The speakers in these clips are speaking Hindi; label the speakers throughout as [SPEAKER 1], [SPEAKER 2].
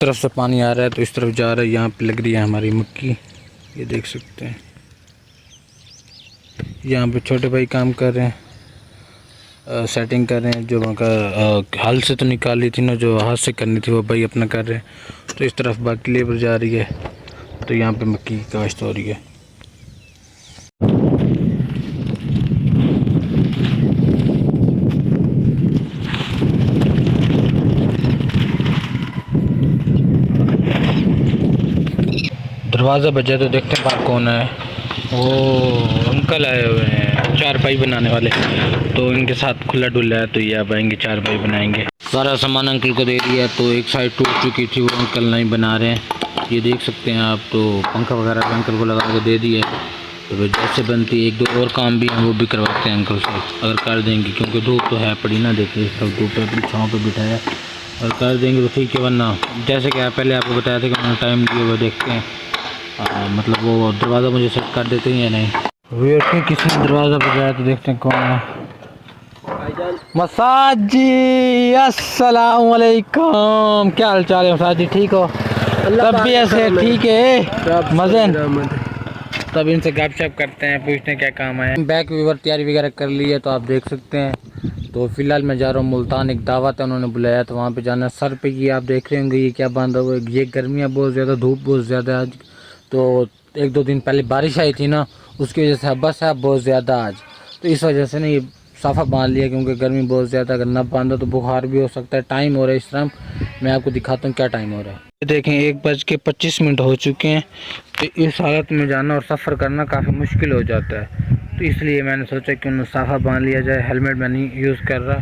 [SPEAKER 1] तरफ से पानी आ रहा है तो इस तरफ जा रहा है। यहाँ पे लग रही है हमारी मक्की, ये देख सकते हैं। यहाँ पे छोटे भाई काम कर रहे हैं, सेटिंग कर रहे हैं। जो वहाँ का हाल से तो निकाली थी ना, जो हाथ से करनी थी वो भाई अपना कर रहे हैं। तो इस तरफ बाकी लेबर जा रही है, तो यहाँ पे मक्की की काश्त हो रही है। दरवाज़ा बजा तो देखते हैं बाहर कौन है। वो अंकल आए हुए हैं चारपाई बनाने वाले, तो इनके साथ खुला डुल्ला है, तो ये अब आएंगे चारपाई बनाएंगे। सारा सामान अंकल को दे दिया, तो एक साइड टूट चुकी थी, वो अंकल नहीं बना रहे हैं। ये देख सकते हैं आप, तो पंखा वगैरह भी अंकल को लगा के दे दिए। तो जैसे बनती है, एक दो और काम भी हैं वो भी करवाते हैं अंकल से, अगर कर देंगे, क्योंकि धूप तो है पड़ी ना, देखिए सब धूप पे छाँव पे बिठाया, और कर देंगे तो ठीक है। वरना जैसे कि पहले आपको बताया था कि उन्होंने टाइम दिया हुआ, देखते हैं मतलब वो दरवाज़ा मुझे सेट कर देते हैं या नहीं। वेट के किसी ने दरवाज़ा बजाया, तो देखते हैं कौन है। मसाज जी, अस्सलाम वालेकुम, क्या हाल चाल है मसाज जी, ठीक हो? तब भी ऐसे ठीक है मज़न। तब इनसे गपशप करते हैं, पूछते हैं क्या काम है। बैक वीवर तैयारी वगैरह कर ली है, तो आप देख सकते हैं। तो फ़िलहाल मैं जा रहा हूँ मुल्तान, एक दावत है, उन्होंने बुलाया, तो वहाँ पे जाना। सर पे ये आप देख रहे होंगे ये क्या बांधा हुआ है। ये गर्मियाँ बहुत ज़्यादा, धूप बहुत ज़्यादा आज, तो एक दो दिन पहले बारिश आई थी ना, उसकी वजह से हब्बस है बहुत ज़्यादा आज, तो इस वजह से ना ये साफ़ा बांध लिया, क्योंकि गर्मी बहुत ज़्यादा, अगर न बांधा तो बुखार भी हो सकता है। टाइम हो रहा है इस टाइम, मैं आपको दिखाता हूँ क्या टाइम हो रहा है। देखें 1:25 हो चुके हैं। तो इस हालत में जाना और सफ़र करना काफ़ी मुश्किल हो जाता है, तो इसलिए मैंने सोचा कि उन्हें साफ़ा बांध लिया जाए। हेलमेट मैं नहीं यूज़ कर रहा,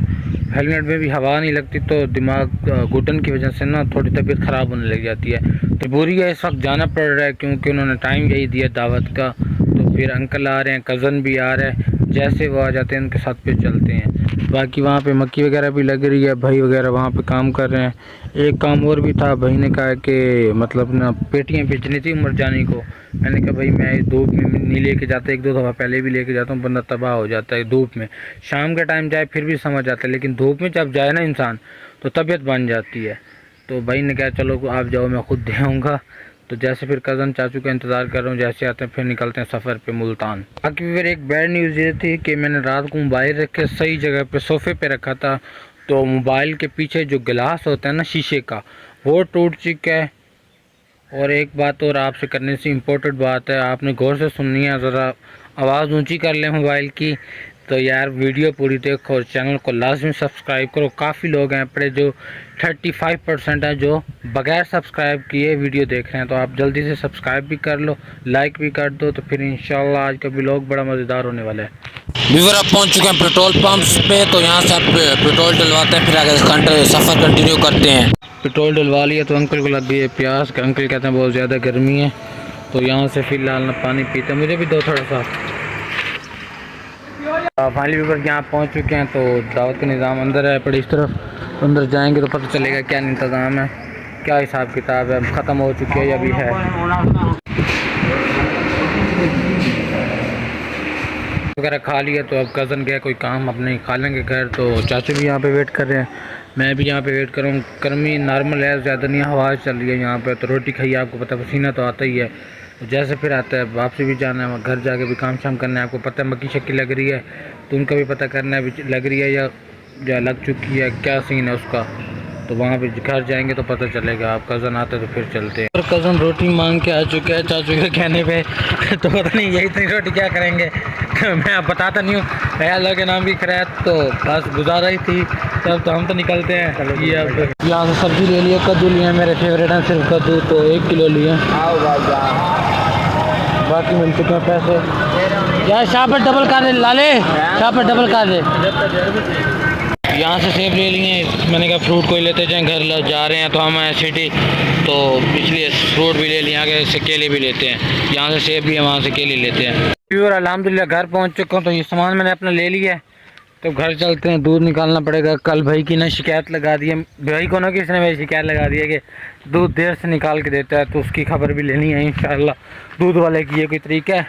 [SPEAKER 1] हेलमेट में भी हवा नहीं लगती, तो दिमाग घुटन की वजह से ना थोड़ी तबीयत ख़राब होने लग जाती है। तो बुरी है, इस वक्त जाना पड़ रहा है, क्योंकि उन्होंने टाइम यही दिया दावत का। तो फिर अंकल आ रहे हैं, कज़न भी आ रहा है, जैसे वो आ जाते हैं उनके साथ फिर चलते हैं। बाकी वहाँ पे मक्की वगैरह भी लग रही है, भाई वगैरह वहाँ पे काम कर रहे हैं। एक काम और भी था, भाई ने कहा कि मतलब ना पेटियाँ बेचनी थी उमर जानी को। मैंने कहा भाई मैं धूप में नहीं लेके जाता, एक दो दफ़ा पहले भी लेके जाता हूँ, बंदा तबाह हो जाता है धूप में। शाम के टाइम जाए फिर भी समझ आता है, लेकिन धूप में जब जाए ना इंसान तो तबीयत बन जाती है। तो भाई ने कहा चलो आप जाओ, मैं खुद दे आऊँगा। तो जैसे फिर कज़न चाचू का इंतज़ार कर रहा हूँ, जैसे आते हैं फिर निकलते हैं सफ़र पे मुल्तान। बाकी फिर एक बैड न्यूज़ ये थी कि मैंने रात को मोबाइल रख के सही जगह पे सोफ़े पे रखा था, तो मोबाइल के पीछे जो गिलास होता है ना शीशे का, वो टूट चुका है। और एक बात और आपसे करने से इम्पोर्टेंट बात है, आपने गौर से सुननी है, ज़रा आवाज़ ऊंची कर लें मोबाइल की। तो यार वीडियो पूरी देखो और चैनल को लाजमी सब्सक्राइब करो। काफ़ी लोग हैं अपने जो 35% हैं जो बगैर सब्सक्राइब किए वीडियो देख रहे हैं, तो आप जल्दी से सब्सक्राइब भी कर लो, लाइक भी कर दो, तो फिर इंशाल्लाह आज का व्लॉग बड़ा मज़ेदार होने वाला है। व्यूअर आप पहुंच चुके हैं पेट्रोल पंप्स पे, तो यहाँ से आप पेट्रोल डलवाते हैं, फिर आगे सफ़र कंटिन्यू करते हैं। पेट्रोल डलवा लिया तो अंकल को लग गई है प्यास, का अंकल कहते हैं बहुत ज़्यादा गर्मी है, तो यहाँ से फ़िलहाल ना पानी पीते, मुझे भी दो थोड़ा सा। फाइनली व्यूअर यहाँ पहुँच चुके हैं, तो दावत का निज़ाम अंदर है, पर इस तरफ अंदर जाएंगे तो पता चलेगा क्या इंतज़ाम है, क्या हिसाब किताब है, ख़त्म हो चुकी है या भी है वगैरह। खा लिया तो अब कज़न गया कोई काम अपने खा लेंगे घर, तो चाचू भी यहाँ पे वेट कर रहे हैं, मैं भी यहाँ पे वेट कर रहा हूँ। गर्मी नॉर्मल है, ज़्यादा नहीं, हवा चल रही है यहाँ पे, तो रोटी खाइए, आपको पता पसीना तो आता ही है, तो जैसे फिर आता है वापसी भी जाना है, घर जाके भी काम शाम करना है। आपको पता है मक्की शक्की लग रही है, तो उनका भी पता करना है लग रही है या लग चुकी है, क्या सीन है उसका। तो वहाँ पे घर जाएंगे तो पता चलेगा। आप कज़न आते तो फिर चलते हैं। और कज़न रोटी मांग के आ चुके हैं चाचू के कहने पे तो पता नहीं यही इतनी रोटी क्या करेंगे मैं आप बताता नहीं हूँ, अल्लाह के नाम की खैर, तो बस गुजारा ही थी। तब तो हम तो निकलते हैं। ये अब यहाँ से सब्ज़ी ले लिया, कद्दू लिए, मेरे फेवरेट हैं सिर्फ कद्दू, तो 1 किलो लिए। बाकी मिल चुके हैं पैसे। यार शाह पर डबल कर दे लाले, शाह पर डबल कर दे। यहाँ से सेब ले लिए, मैंने कहा फ्रूट कोई लेते जाएँ, घर जा रहे हैं तो हम हैं सिटी, तो इसलिए फ्रूट भी ले लिए, आगे से केले भी लेते हैं, यहाँ से सेब भी है, वहाँ से केले लेते हैं। और अल्हम्दुलिल्लाह घर पहुँच चुका हूँ, तो ये सामान मैंने अपना ले लिया है, तो घर चलते हैं। दूध निकालना पड़ेगा, कल भाई की ना शिकायत लगा दी है, भाई को ना किसी ने मेरी शिकायत लगा दी है कि दूध देर से निकाल के देता है, तो उसकी खबर भी लेनी है इंशाल्लाह। दूध वाले की ये कोई तरीका है,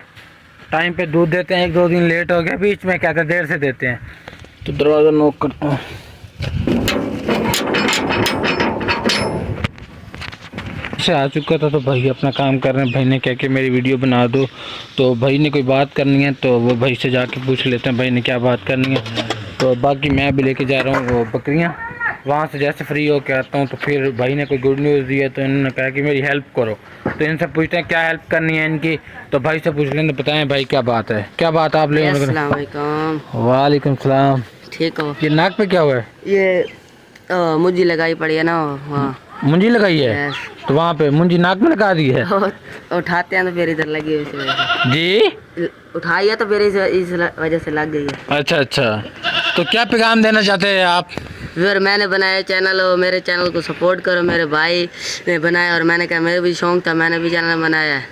[SPEAKER 1] टाइम पे दूध देते हैं, 1-2 दिन लेट हो गया बीच में, कहते हैं देर से देते हैं। तो दरवाज़ा नॉक करता हूँ। से आ चुका था तो भाई अपना काम कर रहे हैं। भाई ने कह के मेरी वीडियो बना दो, तो भाई ने कोई बात करनी है तो वो भाई से जाके पूछ लेते हैं भाई ने क्या बात करनी है। तो बाकी मैं भी लेके जा रहा हूँ वो बकरियाँ, वहाँ से जैसे फ्री होके आता हूँ तो फिर भाई ने कोई गुड न्यूज़ दी है तो इन्होंने कहा कि मेरी हेल्प करो। तो इनसे पूछते हैं क्या हेल्प करनी है इनकी, तो भाई से पूछ लें, बताएं भाई क्या बात है, क्या बात आप ले।
[SPEAKER 2] अस्सलाम वालेकुम।
[SPEAKER 1] वालेकुम सलाम।
[SPEAKER 2] ठीक हो?
[SPEAKER 1] ये नाक पे क्या हुआ है?
[SPEAKER 2] ये मुंजी लगाई पड़ी है ना वहाँ।
[SPEAKER 1] मुंजी लगाई है? तो वहाँ पे मुंजी नाक में लगा दी है?
[SPEAKER 2] उठाते हैं तो फिर इधर लगी है, इस वजह से।
[SPEAKER 1] जी
[SPEAKER 2] उठाई है तो फिर इस वजह से लग गई है।
[SPEAKER 1] अच्छा अच्छा, तो क्या पैगाम देना चाहते हैं आप?
[SPEAKER 2] फिर मैंने बनाया चैनल, और मेरे चैनल को सपोर्ट करो। मेरे भाई ने बनाया और मैंने कहा मेरे भी शौक था, मैंने भी चैनल बनाया है।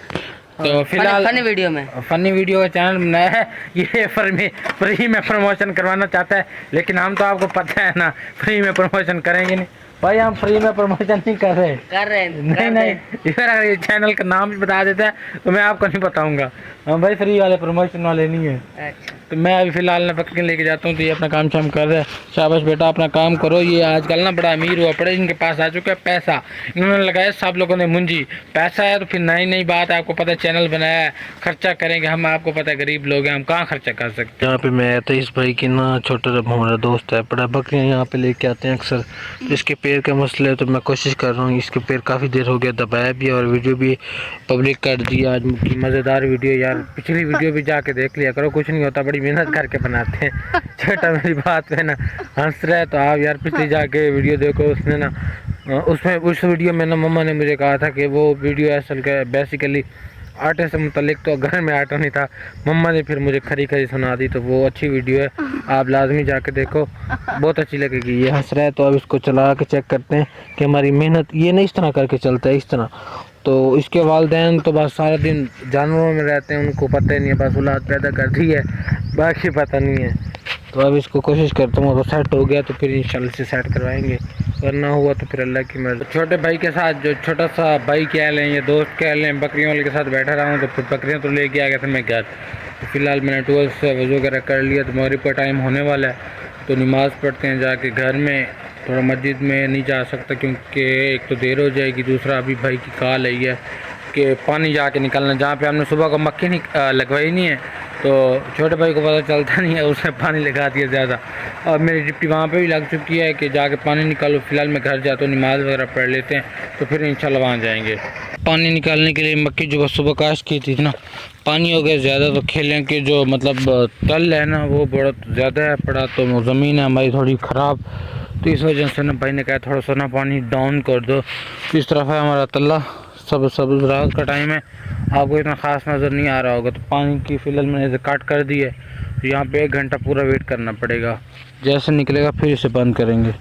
[SPEAKER 1] तो फिलहाल
[SPEAKER 2] फनी वीडियो
[SPEAKER 1] का चैनल बनाया है, ये फ्री में प्रमोशन करवाना चाहता है, लेकिन हम तो आपको पता है ना फ्री में प्रमोशन करेंगे नहीं भाई, हम फ्री में प्रमोशन नहीं कर रहे नहीं। अगर ये चैनल का नाम भी बता देता है तो मैं आपको नहीं बताऊंगा, हम भाई फ्री वाले प्रमोशन वाले नहीं है।
[SPEAKER 2] अच्छा।
[SPEAKER 1] तो मैं अभी फ़िलहाल ना बकरी लेके जाता हूँ, तो ये अपना काम शाम कर रहा है। शाबाश बेटा अपना काम करो। ये आजकल ना बड़ा अमीर हुआ पड़े, इनके पास आ चुका है पैसा, इन्होंने लगाया सब लोगों ने मुंजी। पैसा है तो फिर नई नई बात है, आपको पता है चैनल बनाया है, खर्चा करेंगे हम, आपको पता है गरीब लोग हैं, हम कहाँ खर्चा कर सकते हैं। यहाँ पे मैं आता इस भाई की ना छोटा सा हमारा दोस्त है, बड़ा बकरियाँ यहाँ पे लेके आते हैं अक्सर। तो इसके पैर का मसला है तो मैं कोशिश कर रहा हूँ, इसके पैर काफ़ी देर हो गया दबाया भी और वीडियो भी पब्लिक कर दी आज की मज़ेदार वीडियो। यार पिछली वीडियो भी जाके देख लिया करो, कुछ नहीं होता, बड़ी मेहनत करके बनाते हैं। छोटा मेरी बात पे ना हंस रहा है तो आप यार पिछली जाके वीडियो देखो, उसने ना उसमें उस वीडियो में ना मम्मा ने मुझे कहा था कि वो वीडियो असल का बेसिकली आटे से मुतल्लिक, तो घर में आटा नहीं था, मम्मा ने फिर मुझे खरी खरी सुना दी। तो वो अच्छी वीडियो है, आप लाजमी जाके देखो, बहुत अच्छी लगेगी। ये हंस रहा है तो अब इसको चला के चेक करते हैं कि हमारी मेहनत ये नहीं इस तरह करके चलता है, इस तरह। तो इसके वालिदैन तो बस सारा दिन जानवरों में रहते हैं, उनको पता ही नहीं है, बस औलाद पैदा कर दी है, बाकी पता नहीं है। तो अब इसको कोशिश करता हूँ, अगर सेट हो गया तो फिर इंशाल्लाह से सेट करवाएंगे, अगर ना हुआ तो फिर अल्लाह की मर्ज़ी। छोटे भाई के साथ जो छोटा सा भाई कह लें या दोस्त कह लें, बकरियों वाले के साथ बैठा रहा हूँ, तो फिर बकरियाँ तो लेके आ गया था मैं घर। तो फिलहाल मैंने 12 से वज़ू वगैरह कर लिया, तो मगरिब का टाइम होने वाला है, तो नमाज़ पढ़ते हैं जाके घर में। थोड़ा मस्जिद में नहीं जा सकता क्योंकि एक तो देर हो जाएगी, दूसरा अभी भाई की कॉल आई है कि पानी जाके निकलना, जहाँ पे हमने सुबह को मक्खी नहीं लगवाई नहीं है, तो छोटे भाई को पता चलता नहीं है, उसने पानी लगा दिया ज़्यादा। और मेरी डिप्टी वहाँ पे भी लग चुकी है कि जाके पानी निकालो। फिलहाल मैं घर जाता हूँ, नमाज़ वगैरह पढ़ लेते हैं, तो फिर इंशाल्लाह वहाँ जाएंगे। पानी निकालने के लिए मक्खी जो सुबह काश की थी ना, पानी हो गया ज़्यादा, तो खेलें कि जो मतलब तल है ना वो बहुत ज़्यादा है पड़ा, तो ज़मीन है हमारी थोड़ी ख़राब, तो इस वजह से ना भाई ने कहा थोड़ा सा ना पानी डाउन कर दो। तो इस तरफ है हमारा तल्ला, सब रात का टाइम है, आपको इतना ख़ास नज़र नहीं आ रहा होगा। तो पानी की फिलहाल मैंने इसे काट कर दी है, तो यहाँ पे 1 घंटा पूरा वेट करना पड़ेगा, जैसे निकलेगा फिर इसे बंद करेंगे।